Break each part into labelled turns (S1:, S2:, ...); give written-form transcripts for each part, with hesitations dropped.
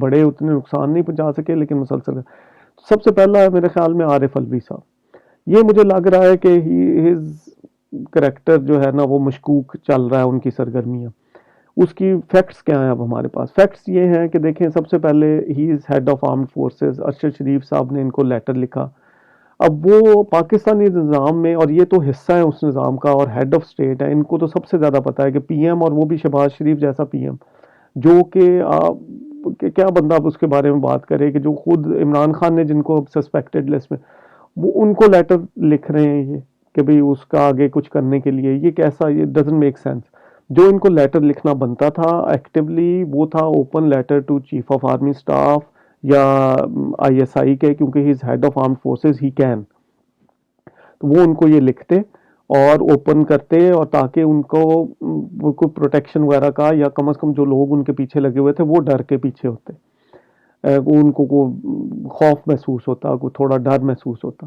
S1: بڑے اتنے نقصان نہیں پہنچا سکے لیکن مسلسل. سب سے پہلا ہے میرے خیال میں عارف الوی صاحب. یہ مجھے لگ رہا ہے کہ ہز کریکٹر جو ہے نا وہ مشکوک چل رہا ہے ان کی سرگرمیاں. اس کی فیکٹس کیا ہیں اب ہمارے پاس؟ فیکٹس یہ ہیں کہ دیکھیں سب سے پہلے he is head of armed forces. Arshad Sharif صاحب نے ان کو لیٹر لکھا. اب وہ پاکستانی نظام میں، اور یہ تو حصہ ہے اس نظام کا اور ہیڈ آف اسٹیٹ ہے، ان کو تو سب سے زیادہ پتا ہے کہ پی ایم، اور وہ بھی شہباز شریف جیسا پی ایم جو کہ کیا بندہ اب اس کے بارے میں بات کرے کہ جو خود عمران خان نے جن کو سسپیکٹڈ لسٹ میں، وہ ان کو لیٹر لکھ رہے ہیں یہ کہ بھئی اس کا آگے کچھ کرنے کے لیے. یہ کیسا؟ یہ ڈزنٹ میک سینس. جو ان کو لیٹر لکھنا بنتا تھا ایکٹیولی وہ تھا open letter to chief of army staff یا آئی ایس آئی کے، کیونکہ he is head of armed forces he can. تو وہ ان کو یہ لکھتے اور اوپن کرتے، اور تاکہ ان کو کوئی پروٹیکشن وغیرہ کا، یا کم از کم جو لوگ ان کے پیچھے لگے ہوئے تھے وہ ڈر کے پیچھے ہوتے، ان کو کوئی خوف محسوس ہوتا، کوئی تھوڑا ڈر محسوس ہوتا.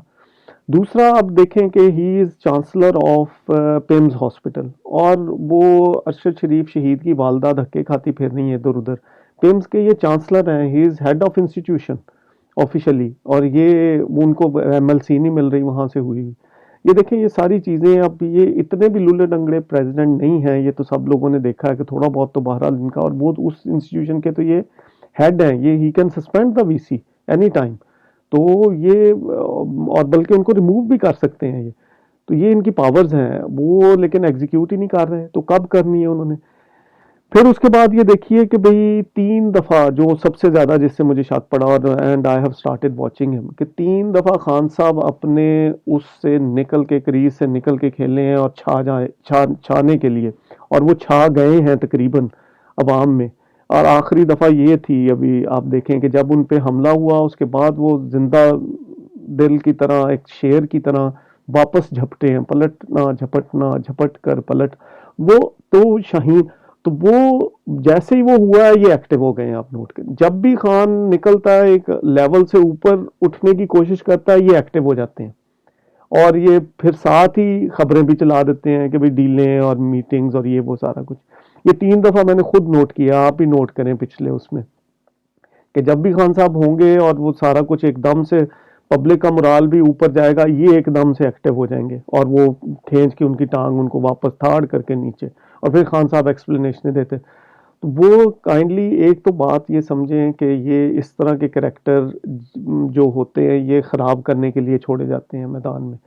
S1: دوسرا آپ دیکھیں کہ ہی از چانسلر آف پیمز ہاسپٹل، اور وہ ارشد شریف شہید کی والدہ دھکے کھاتی پھر رہی ہیں ادھر ادھر. پیمز کے یہ چانسلر ہیں، ہی is head of institution officially, اور یہ ان کو ایم ایل سی نہیں مل رہی وہاں سے ہوئی. یہ دیکھیں یہ ساری چیزیں، اب یہ اتنے بھی لولے ڈنگڑے پریزیڈنٹ نہیں ہیں، یہ تو سب لوگوں نے دیکھا ہے کہ تھوڑا بہت تو بہرحال ان کا، اور وہ اس انسٹیٹیوشن کے تو یہ ہیڈ ہیں. یہ ہی can suspend the V C any time. تو یہ اور بلکہ ان کو ریموو بھی کر سکتے ہیں یہ. تو یہ ان کی پاورز ہیں وہ، لیکن ایگزیکیوٹ ہی نہیں کر رہے. تو کب کرنی ہے انہوں نے؟ پھر اس کے بعد یہ دیکھیے کہ بھئی 3 دفعہ جو سب سے زیادہ جس سے مجھے شک پڑا، اور and I have started watching ہم، کہ 3 دفعہ خان صاحب اپنے اس سے نکل کے، کریز سے نکل کے کھیلے ہیں اور چھانے کے لیے، اور وہ چھا گئے ہیں تقریباً عوام میں. اور آخری دفعہ یہ تھی ابھی آپ دیکھیں کہ جب ان پہ حملہ ہوا اس کے بعد وہ زندہ دل کی طرح ایک شیر کی طرح واپس جھپٹے ہیں، پلٹنا جھپٹنا جھپٹ کر پلٹ. وہ تو شاہین، تو وہ جیسے ہی وہ ہوا ہے یہ ایکٹیو ہو گئے ہیں. آپ نوٹ کریں جب بھی خان نکلتا ہے ایک لیول سے اوپر اٹھنے کی کوشش کرتا ہے، یہ ایکٹیو ہو جاتے ہیں، اور یہ پھر ساتھ ہی خبریں بھی چلا دیتے ہیں کہ بھئی ڈیلیں اور میٹنگز اور یہ وہ سارا کچھ. یہ 3 دفعہ میں نے خود نوٹ کیا، آپ بھی نوٹ کریں پچھلے اس میں، کہ جب بھی خان صاحب ہوں گے اور وہ سارا کچھ ایک دم سے پبلک کا مرال بھی اوپر جائے گا، یہ ایک دم سے ایکٹیو ہو جائیں گے، اور وہ کھینچ کے ان کی ٹانگ ان کو واپس تھاڑ کر کے نیچے، اور پھر خان صاحب ایکسپلینیشنیں دیتے. تو وہ کائنڈلی ایک تو بات یہ سمجھیں کہ یہ اس طرح کے کریکٹر جو ہوتے ہیں یہ خراب کرنے کے لیے چھوڑے جاتے ہیں میدان میں.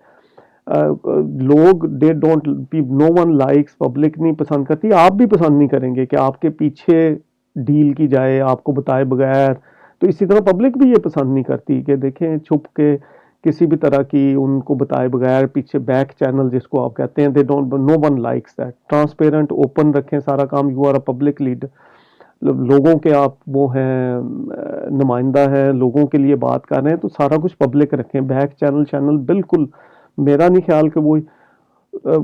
S1: لوگ they don't, no one likes, public نہیں پسند کرتی، آپ بھی پسند نہیں کریں گے کہ آپ کے پیچھے ڈیل کی جائے آپ کو بتائے بغیر. تو اسی طرح پبلک بھی یہ پسند نہیں کرتی کہ دیکھیں چھپ کے کسی بھی طرح کی ان کو بتائے بغیر پیچھے بیک چینل جس کو آپ کہتے ہیں، they don't, no one likes that. Transparent open رکھیں سارا کام. You are a public leader, لوگوں کے آپ وہ ہیں، نمائندہ ہیں، لوگوں کے لیے بات کر رہے ہیں، تو سارا کچھ پبلک رکھیں. بیک چینل بالکل میرا نہیں خیال کہ وہ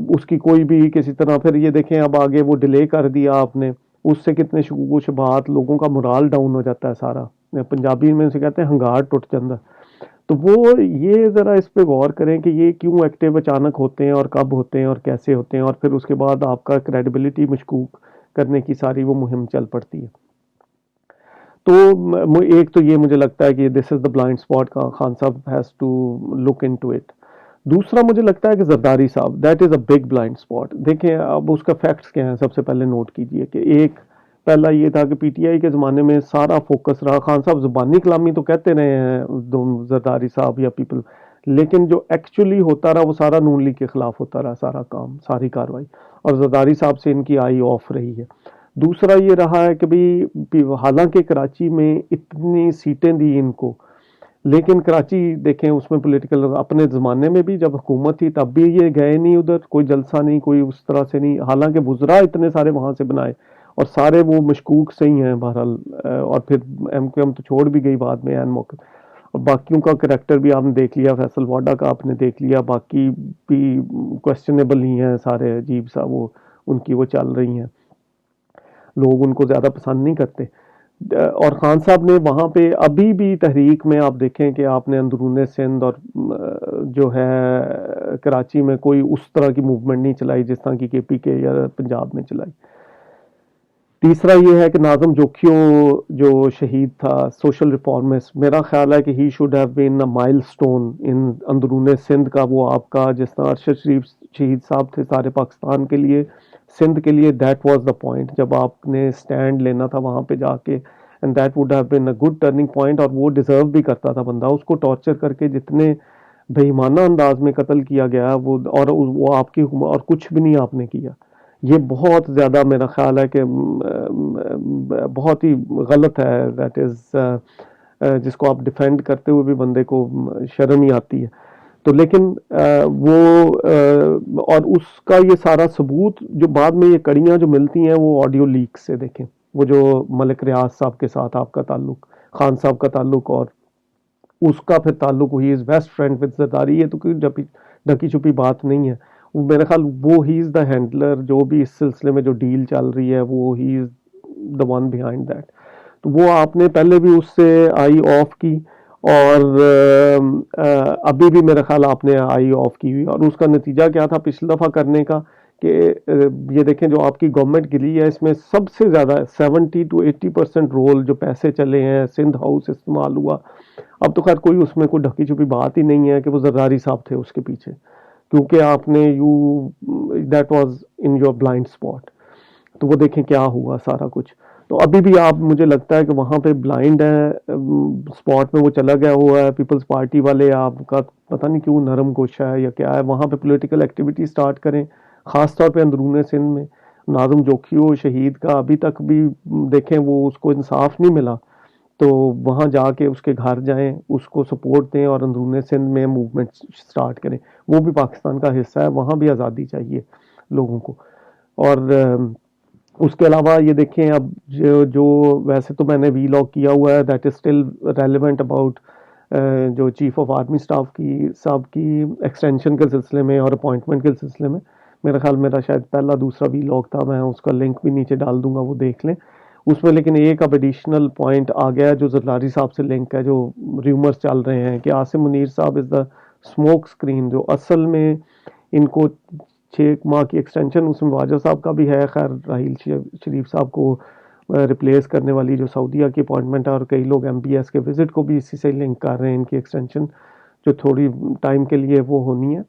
S1: اس کی کوئی بھی کسی طرح. پھر یہ دیکھیں اب آگے وہ ڈیلے کر دیا آپ نے، اس سے کتنے شکوک و شبہات، لوگوں کا مرال ڈاؤن ہو جاتا ہے سارا. پنجابی میں سے کہتے ہیں ہنگار ٹوٹ جاندہ. تو وہ یہ ذرا اس پہ غور کریں کہ یہ کیوں ایکٹیو اچانک ہوتے ہیں، اور کب ہوتے ہیں، اور کیسے ہوتے ہیں، اور پھر اس کے بعد آپ کا کریڈیبلٹی مشکوک کرنے کی ساری وہ مہم چل پڑتی ہے. تو ایک تو یہ مجھے لگتا ہے کہ this is the blind spot, Khan sahib has to look into it اٹ. دوسرا مجھے لگتا ہے کہ Zardari sahib, that is a big blind spot. دیکھیں اب اس کا فیکٹس کیا ہیں، سب سے پہلے نوٹ کیجئے کہ ایک پہلا یہ تھا کہ پی ٹی آئی کے زمانے میں سارا فوکس رہا، خان صاحب زبانی کلامی تو کہتے رہے ہیں زرداری صاحب یا پیپل، لیکن جو ایکچولی ہوتا رہا وہ سارا نون لیگ کے خلاف ہوتا رہا، سارا کام، ساری کاروائی، اور زرداری صاحب سے ان کی آئی آف رہی ہے. دوسرا یہ رہا ہے کہ بھی حالانکہ کراچی میں اتنی سیٹیں دی ان کو، لیکن کراچی دیکھیں اس میں پولیٹیکل، اپنے زمانے میں بھی جب حکومت تھی تب بھی یہ گئے نہیں ادھر، کوئی جلسہ نہیں، کوئی اس طرح سے نہیں، حالانکہ وزراء اتنے سارے وہاں سے بنائے، اور سارے وہ مشکوک سے ہی ہیں بہرحال. اور پھر ایم کیو ایم تو چھوڑ بھی گئی بعد میں عین موقع. اور باقیوں کا کریکٹر بھی آپ نے دیکھ لیا، فیصل واڈا کا آپ نے دیکھ لیا، باقی بھی کوشچنیبل ہی ہیں سارے، عجیب سا وہ ان کی وہ چل رہی ہیں، لوگ ان کو زیادہ پسند نہیں کرتے. اور خان صاحب نے وہاں پہ ابھی بھی تحریک میں آپ دیکھیں کہ آپ نے اندرون سندھ اور جو ہے کراچی میں کوئی اس طرح کی موومنٹ نہیں چلائی جس طرح کی کے پی کے یا پنجاب میں چلائی. تیسرا یہ ہے کہ ناظم جوکھیو جو شہید تھا سوشل ریفارمسٹ، میرا خیال ہے کہ ہی شوڈ ہیو بین اے مائل سٹون ان اندرون سندھ کا. وہ آپ کا جس طرح ارشد شریف شہید صاحب تھے سارے پاکستان کے لیے، سندھ کے لیے، دیٹ واز دا پوائنٹ جب آپ نے اسٹینڈ لینا تھا وہاں پہ جا کے. And that would have been a good turning point. اور وہ ڈیزرو بھی کرتا تھا بندہ. اس کو ٹارچر کر کے جتنے بےایمانہ انداز میں قتل کیا گیا وہ آپ کی حکومت، اور کچھ بھی نہیں آپ نے کیا. یہ بہت زیادہ میرا خیال ہے کہ بہت ہی غلط ہے. دیٹ از جس کو آپ ڈیفینڈ کرتے ہوئے بھی بندے کو شرم ہی آتی ہے. تو لیکن اور اس کا یہ سارا ثبوت جو بعد میں یہ کڑیاں جو ملتی ہیں وہ آڈیو لیک سے دیکھیں. وہ جو ملک ریاض صاحب کے ساتھ آپ کا تعلق، خان صاحب کا تعلق، اور اس کا پھر تعلق he is best friend with Zardari. یہ تو کوئی ڈھکی چھپی بات نہیں ہے. وہ میرا خیال وہ ہی از دا ہینڈلر جو بھی اس سلسلے میں جو ڈیل چل رہی ہے، وہ ہی از دا ون بیہائنڈ دیٹ. تو وہ آپ نے پہلے بھی اس سے آئی آف کی، اور ابھی بھی میرا خیال آپ نے آئی آف کی ہوئی. اور اس کا نتیجہ کیا تھا پچھلی دفعہ کرنے کا کہ یہ دیکھیں جو آپ کی گورنمنٹ گری ہے اس میں سب سے زیادہ 70-80% رول جو پیسے چلے ہیں سندھ ہاؤس استعمال ہوا. اب تو خیر کوئی اس میں کوئی ڈھکی چھپی بات ہی نہیں ہے کہ وہ زرداری صاحب تھے اس کے پیچھے، کیونکہ آپ نے that was in your blind spot. تو وہ دیکھیں کیا ہوا سارا کچھ. تو ابھی بھی آپ مجھے لگتا ہے کہ وہاں پہ بلائنڈ ہے، اسپاٹ میں وہ چلا گیا ہوا ہے. پیپلز پارٹی والے آپ کا پتہ نہیں کیوں نرم گوشہ ہے یا کیا ہے، وہاں پہ پولیٹیکل ایکٹیویٹی سٹارٹ کریں، خاص طور پہ اندرون سندھ میں. ناظم جوکھیو شہید کا ابھی تک بھی دیکھیں وہ اس کو انصاف نہیں ملا، تو وہاں جا کے اس کے گھر جائیں، اس کو سپورٹ دیں، اور اندرون سندھ میں موومنٹ سٹارٹ کریں. وہ بھی پاکستان کا حصہ ہے، وہاں بھی آزادی چاہیے لوگوں کو. اور اس کے علاوہ یہ دیکھیں اب جو ویسے تو میں نے وی لاگ کیا ہوا ہے that is still relevant about جو چیف آف آرمی اسٹاف کی صاحب کی ایکسٹینشن کے سلسلے میں اور اپوائنٹمنٹ کے سلسلے میں. میرا خیال میرا شاید پہلا دوسرا وی لاگ تھا، میں اس کا لنک بھی نیچے ڈال دوں گا، وہ دیکھ لیں اس میں. لیکن ایک اب ایڈیشنل پوائنٹ آ گیا ہے جو زرداری صاحب سے لنک ہے. جو ریومرز چل رہے ہیں کہ عاصم منیر صاحب از دا اسموک اسکرین، جو اصل میں ان کو 6 ماہ کی ایکسٹینشن اس میں واجد صاحب کا بھی ہے. خیر راحیل شریف صاحب کو ریپلیس کرنے والی جو سعودیہ کی اپوائنٹمنٹ ہے، اور کئی لوگ ایم بی ایس کے وزٹ کو بھی اسی سے لنک کر رہے ہیں. ان کی ایکسٹینشن جو تھوڑی ٹائم کے لیے وہ ہونی ہے،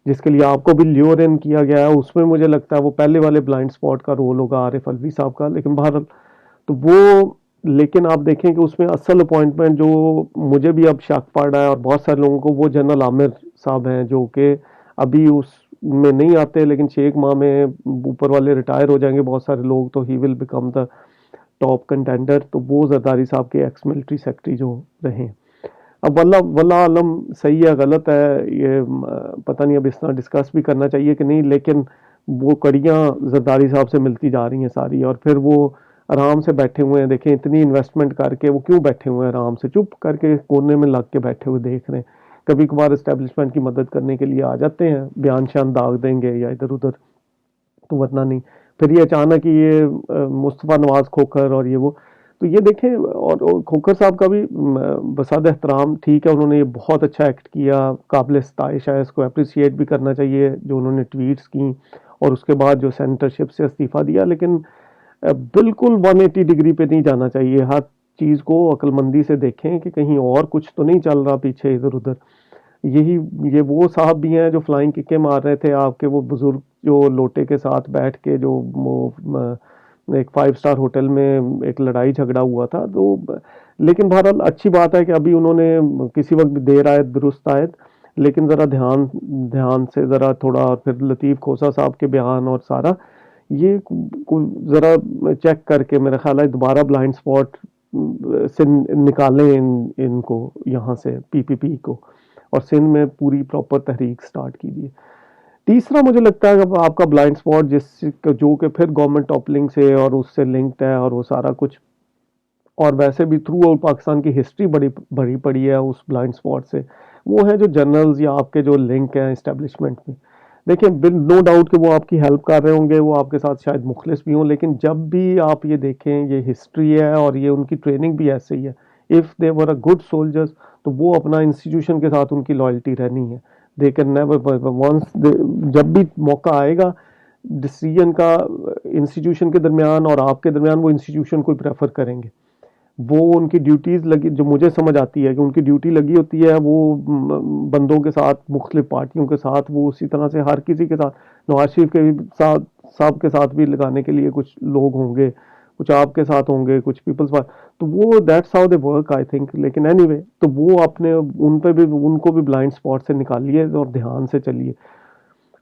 S1: جس کے لیے آپ کو بھی لیور ان کیا گیا ہے. اس میں مجھے لگتا ہے وہ پہلے والے بلائنڈ اسپاٹ کا رول ہوگا عارف الوی صاحب کا. لیکن بہرحال تو وہ، لیکن آپ دیکھیں کہ اس میں اصل اپوائنٹمنٹ جو مجھے بھی اب شک پڑ رہا ہے اور بہت سارے لوگوں کو، وہ جنرل عامر صاحب ہیں جو کہ ابھی اس میں نہیں آتے، لیکن 6 ماہ میں اوپر والے ریٹائر ہو جائیں گے بہت سارے لوگ، تو ہی will become the top contender. تو وہ زرداری صاحب کے ایکس ملٹری سیکٹری جو رہے ہیں. اب واللہ عالم صحیح ہے غلط ہے، یہ پتہ نہیں اب اس طرح ڈسکس بھی کرنا چاہیے کہ نہیں. لیکن وہ کڑیاں زرداری صاحب سے ملتی جا رہی ہیں ساری، اور پھر وہ آرام سے بیٹھے ہوئے ہیں. دیکھیں اتنی انویسٹمنٹ کر کے وہ کیوں بیٹھے ہوئے ہیں آرام سے چپ کر کے کونے میں لگ کے بیٹھے ہوئے دیکھ رہے ہیں. کبھی کبھار اسٹیبلشمنٹ کی مدد کرنے کے لیے آ جاتے ہیں، بیان شان داغ دیں گے یا ادھر ادھر، تو ورنہ نہیں. پھر یہ اچانک یہ مصطفیٰ نواز کھوکھر اور یہ وہ، تو یہ دیکھیں. اور کھوکھر صاحب کا بھی بساد احترام ٹھیک ہے، انہوں نے یہ بہت اچھا ایکٹ کیا، قابل ستائش ہے، اس کو اپریشیٹ بھی کرنا چاہیے جو انہوں نے ٹویٹس کی اور اس کے بعد جو سینیٹرشپ سے استعفیٰ دیا. لیکن بالکل 180 ڈگری پہ نہیں جانا چاہیے. ہر چیز کو عقل مندی سے دیکھیں کہ کہیں اور کچھ تو نہیں چل رہا پیچھے ادھر ادھر. یہ وہ صاحب بھی ہیں جو فلائنگ ککیں مار رہے تھے آپ کے وہ بزرگ، جو لوٹے کے ساتھ بیٹھ کے جو ایک 5 اسٹار ہوٹل میں ایک لڑائی جھگڑا ہوا تھا. تو لیکن بہرحال اچھی بات ہے کہ ابھی انہوں نے کسی وقت بھی دیر آئے درست آئے، لیکن ذرا دھیان سے ذرا تھوڑا، اور پھر لطیف کھوسا صاحب کے بیان اور سارا یہ ذرا چیک کر کے میرا خیال ہے دوبارہ بلائنڈ اسپاٹ سے نکالیں ان کو یہاں سے پی کو، اور سندھ میں پوری پراپر تحریک سٹارٹ کیجیے. تیسرا مجھے لگتا ہے کہ آپ کا بلائنڈ اسپاٹ جو کہ پھر گورنمنٹ ٹاپلنگ سے اور اس سے لنکڈ ہے اور وہ سارا کچھ، اور ویسے بھی تھرو آؤٹ پاکستان کی ہسٹری بڑی پڑی ہے اس بلائنڈ اسپاٹ سے، وہ ہے جو جنرلز یا آپ کے جو لنک ہیں اسٹیبلشمنٹ میں. دیکھیں نو ڈاؤٹ کہ وہ آپ کی ہیلپ کر رہے ہوں گے، وہ آپ کے ساتھ شاید مخلص بھی ہوں، لیکن جب بھی آپ یہ دیکھیں یہ ہسٹری ہے اور یہ ان کی ٹریننگ بھی ایسے ہی ہے. If they were a good soldiers تو وہ اپنا انسٹیٹیوشن کے ساتھ ان کی لائلٹی رہنی ہے. دے کین نیور ونس، جب بھی موقع آئے گا ڈسیجن کا انسٹیٹیوشن کے درمیان اور آپ کے درمیان، وہ انسٹیٹیوشن کو پریفر کریں گے. وہ ان کی ڈیوٹیز لگی، جو مجھے سمجھ آتی ہے کہ ان کی ڈیوٹی لگی ہوتی ہے وہ بندوں کے ساتھ، مختلف پارٹیوں کے ساتھ، وہ اسی طرح سے ہر کسی کے ساتھ، نواز شریف کے ساتھ صاحب کے ساتھ بھی لگانے کے لیے کچھ لوگ ہوں گے، کچھ آپ کے ساتھ ہوں گے، کچھ پیپلز پارٹی، تو وہ that's how they work I think. لیکن اینی وے، تو وہ اپنے ان پہ بھی، ان کو بھی بلائنڈ اسپاٹ سے نکالیے اور دھیان سے چلیے.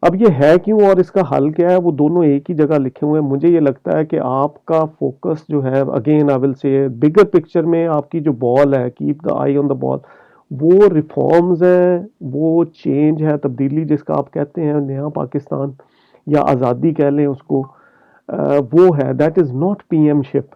S1: اب یہ ہے کیوں اور اس کا حل کیا ہے، وہ دونوں ایک ہی جگہ لکھے ہوئے ہیں. مجھے یہ لگتا ہے کہ آپ کا فوکس جو ہے، اگین آئی ول سے، بگر پکچر میں آپ کی جو بال ہے، کیپ دا آئی آن دا بال، وہ ریفارمز ہے، وہ چینج ہے، تبدیلی جس کا آپ کہتے ہیں، نیا پاکستان یا آزادی کہہ لیں اس کو، وہ ہے. That is not P M ship.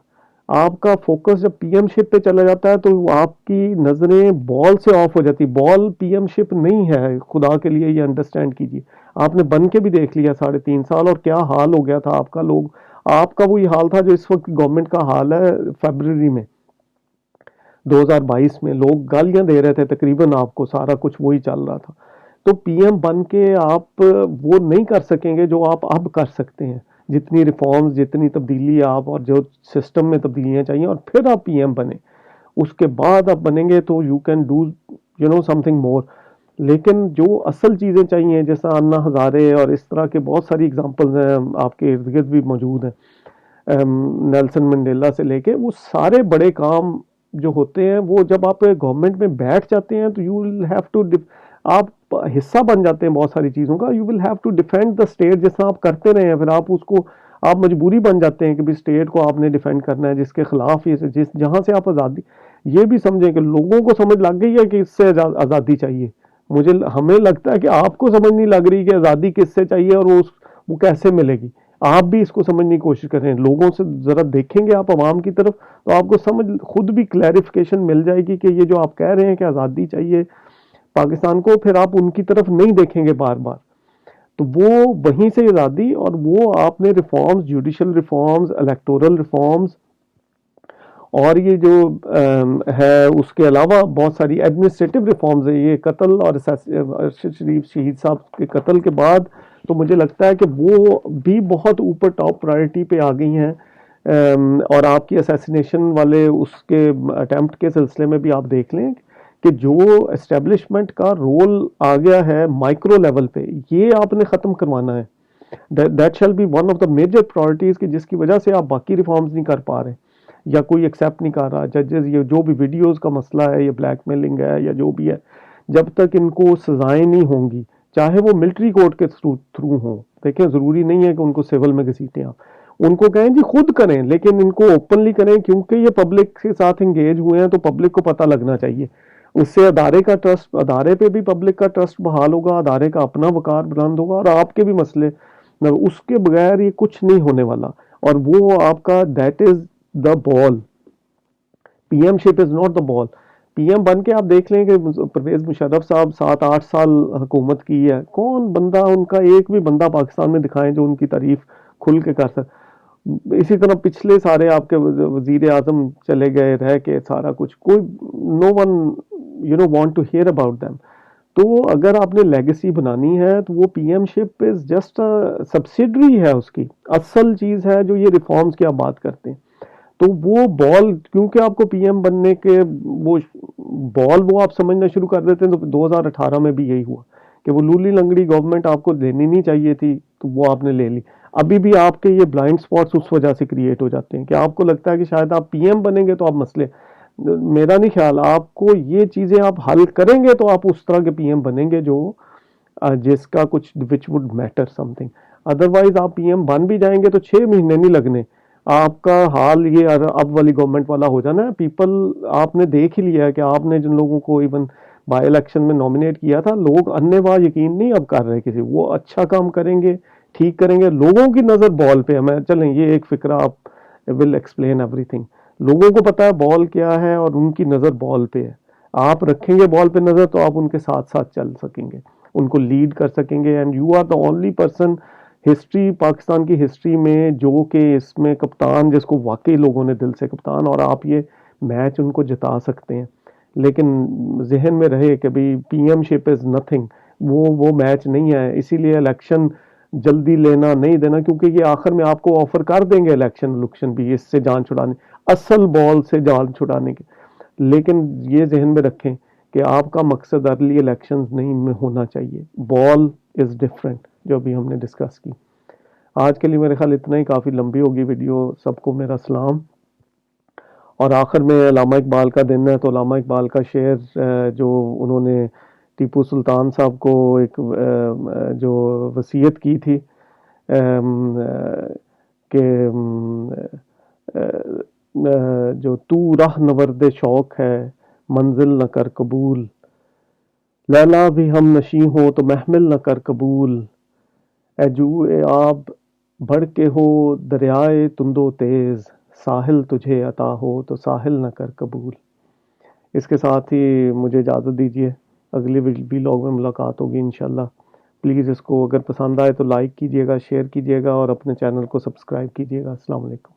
S1: آپ کا فوکس جب پی ایم شپ پہ چلا جاتا ہے تو آپ کی نظریں بال سے آف ہو جاتی. بال پی ایم شپ نہیں ہے، خدا کے لیے یہ انڈرسٹینڈ کیجیے. آپ نے بن کے بھی دیکھ لیا 3.5 سال، اور کیا حال ہو گیا تھا آپ کا. لوگ، آپ کا وہی حال تھا جو اس وقت گورنمنٹ کا حال ہے. فیبرری میں 2022 میں لوگ گالیاں دے رہے تھے تقریباً آپ کو، سارا کچھ وہی چل رہا تھا. تو پی ایم بن کے آپ وہ نہیں کر سکیں گے جو آپ اب کر سکتے ہیں. جتنی ریفارمز، جتنی تبدیلی آپ، اور جو سسٹم میں تبدیلیاں چاہیے، اور پھر آپ پی ایم بنے. اس کے بعد آپ بنیں گے تو you can do some thing more. لیکن جو اصل چیزیں چاہیے، جیسا انا ہزارے اور اس طرح کے بہت ساری اگزامپلز ہیں آپ کے ارد گرد بھی موجود ہیں، نیلسن منڈیلا سے لے کے، وہ سارے بڑے کام جو ہوتے ہیں، وہ جب آپ گورنمنٹ میں بیٹھ جاتے ہیں تو یو ول ہیو ٹو، آپ حصہ بن جاتے ہیں بہت ساری چیزوں کا. You will have to defend the state, جس طرح آپ کرتے رہے ہیں. پھر آپ اس کو، آپ مجبوری بن جاتے ہیں کہ بھی اسٹیٹ کو آپ نے ڈیفینڈ کرنا ہے، جس کے خلاف جہاں سے آپ آزادی، یہ بھی سمجھیں کہ لوگوں کو سمجھ لگ گئی ہے کہ اس سے آزادی چاہیے. ہمیں لگتا ہے کہ آپ کو سمجھ نہیں لگ رہی کہ آزادی کس سے چاہیے اور وہ کیسے ملے گی. آپ بھی اس کو سمجھنے کی کوشش کریں. لوگوں سے ذرا دیکھیں گے آپ عوام کی طرف، تو آپ کو سمجھ، خود بھی کلیریفیکیشن مل جائے گی کہ یہ جو آپ کہہ رہے ہیں کہ آزادی چاہیے پاکستان کو، پھر آپ ان کی طرف نہیں دیکھیں گے بار بار. تو وہ وہیں سے آزادی، اور وہ آپ نے reforms, judicial reforms, electoral reforms, اور یہ جو ہے اس کے علاوہ بہت ساری ایڈمنسٹریٹو ریفارمز ہیں. یہ قتل اور ارشد شریف شہید صاحب کے قتل کے بعد تو مجھے لگتا ہے کہ وہ بھی بہت اوپر ٹاپ پرائرٹی پہ آ گئی ہیں. اور آپ کی اسیسینیشن والے اس کے اٹیمپٹ کے سلسلے میں بھی آپ دیکھ لیں کہ جو اسٹیبلشمنٹ کا رول آ گیا ہے مائکرو لیول پہ، یہ آپ نے ختم کروانا ہے. That shall be one of the major priorities, کہ جس کی وجہ سے آپ باقی ریفارمز نہیں کر پا رہے یا کوئی ایکسیپٹ نہیں کر رہا. ججز، یہ جو بھی ویڈیوز کا مسئلہ ہے، یہ بلیک میلنگ ہے یا جو بھی ہے، جب تک ان کو سزائیں نہیں ہوں گی، چاہے وہ ملٹری کورٹ کے تھرو ہوں. دیکھیں، ضروری نہیں ہے کہ ان کو سول میں گھسیٹیں آپ. ان کو کہیں جی خود کریں، لیکن ان کو اوپنلی کریں، کیونکہ یہ پبلک کے ساتھ انگیج ہوئے ہیں تو پبلک کو پتہ لگنا چاہیے. اس سے ادارے کا ٹرسٹ، ادارے پہ بھی پبلک کا ٹرسٹ بحال ہوگا، ادارے کا اپنا وقار بلند ہوگا، اور آپ کے بھی مسئلے، اس کے بغیر یہ کچھ نہیں ہونے والا. اور وہ آپ کا، that is the ball. P M ship is not the ball. P M بن کے آپ دیکھ لیں کہ پرویز مشرف صاحب 7-8 سال حکومت کی ہے. کون بندہ، ان کا ایک بھی بندہ پاکستان میں دکھائیں جو ان کی تعریف کھل کے کر سکے. اسی طرح پچھلے سارے آپ کے وزیر اعظم چلے گئے رہ کے، سارا کچھ، کوئی، no one want to hear about them. تو اگر آپ نے لیگیسی بنانی ہے تو وہ P M ship is just subsidiary ہے. اس کی اصل چیز ہے جو یہ ریفارمز کی آپ بات کرتے ہیں. تو وہ بال، کیونکہ آپ کو پی ایم بننے کے وہ بال وہ آپ سمجھنا شروع کر دیتے ہیں، تو 2018 میں بھی یہی ہوا کہ وہ لولی لنگڑی گورنمنٹ آپ کو لینی نہیں چاہیے تھی، تو وہ آپ نے لے لی. ابھی بھی آپ کے یہ بلائنڈ سپاٹس اس وجہ سے کریٹ ہو جاتے ہیں کہ آپ کو لگتا ہے کہ شاید آپ پی ایم بنیں گے تو آپ مسئلے، میرا نہیں خیال. آپ کو یہ چیزیں آپ حل کریں گے تو آپ اس طرح کے پی ایم بنیں گے جو جس کا کچھ which would matter something. Otherwise آپ پی ایم بن بھی جائیں گے تو 6 مہینے نہیں لگنے، آپ کا حال یہ اب والی گورنمنٹ والا ہو جانا ہے. پیپل، آپ نے دیکھ ہی لیا ہے کہ آپ نے جن لوگوں کو ایون بائی الیکشن میں نامینیٹ کیا تھا، لوگ انے واہ یقین نہیں اب کر رہے کسی. وہ اچھا کام کریں گے، ٹھیک کریں گے، لوگوں کی نظر بال پہ ہے. میں چلیں یہ ایک فکرہ آپ ول ایکسپلین ایوری تھنگ. لوگوں کو پتا ہے بال کیا ہے اور ان کی نظر بال پہ ہے. آپ رکھیں گے بال پہ نظر تو آپ ان کے ساتھ ساتھ چل سکیں گے، ان کو لیڈ کر سکیں گے. And you are the only person history, Pakistan کی ہسٹری میں، جو کہ اس میں کپتان، جس کو واقعی لوگوں نے دل سے کپتان، اور آپ یہ میچ ان کو جتا سکتے ہیں. لیکن ذہن میں رہے کہ بھی P M ship is nothing, وہ میچ نہیں ہے. اسی لیے الیکشن جلدی لینا نہیں دینا، کیونکہ یہ آخر میں آپ کو آفر کر دیں گے الیکشن بھی اس سے جان چھڑانے، اصل بال سے جان چھڑانے کے. لیکن یہ ذہن میں رکھیں کہ آپ کا مقصد ارلی الیکشنز نہیں ہونا چاہیے. بال از ڈفرینٹ جو بھی ہم نے ڈسکس کی. آج کے لیے میرے خیال اتنا ہی، کافی لمبی ہوگی ویڈیو. سب کو میرا سلام. اور آخر میں علامہ اقبال کا دن ہے تو علامہ اقبال کا شعر جو انہوں نے ٹیپو سلطان صاحب کو ایک جو وصیت کی تھی کہ جو تو راہ نورد شوق ہے منزل نہ کر قبول، لیلا بھی ہم نشیں ہو تو محمل نہ کر قبول، اے جو آب بڑھ کے ہو دریائے تند و تیز، ساحل تجھے عطا ہو تو ساحل نہ کر قبول. اس کے ساتھ ہی مجھے اجازت دیجیے، اگلے ویلاگ میں ملاقات ہوگی انشاءاللہ. پلیز اس کو اگر پسند آئے تو لائک کیجیے گا، شیئر کیجیے گا اور اپنے چینل کو سبسکرائب کیجیے گا. السلام علیکم.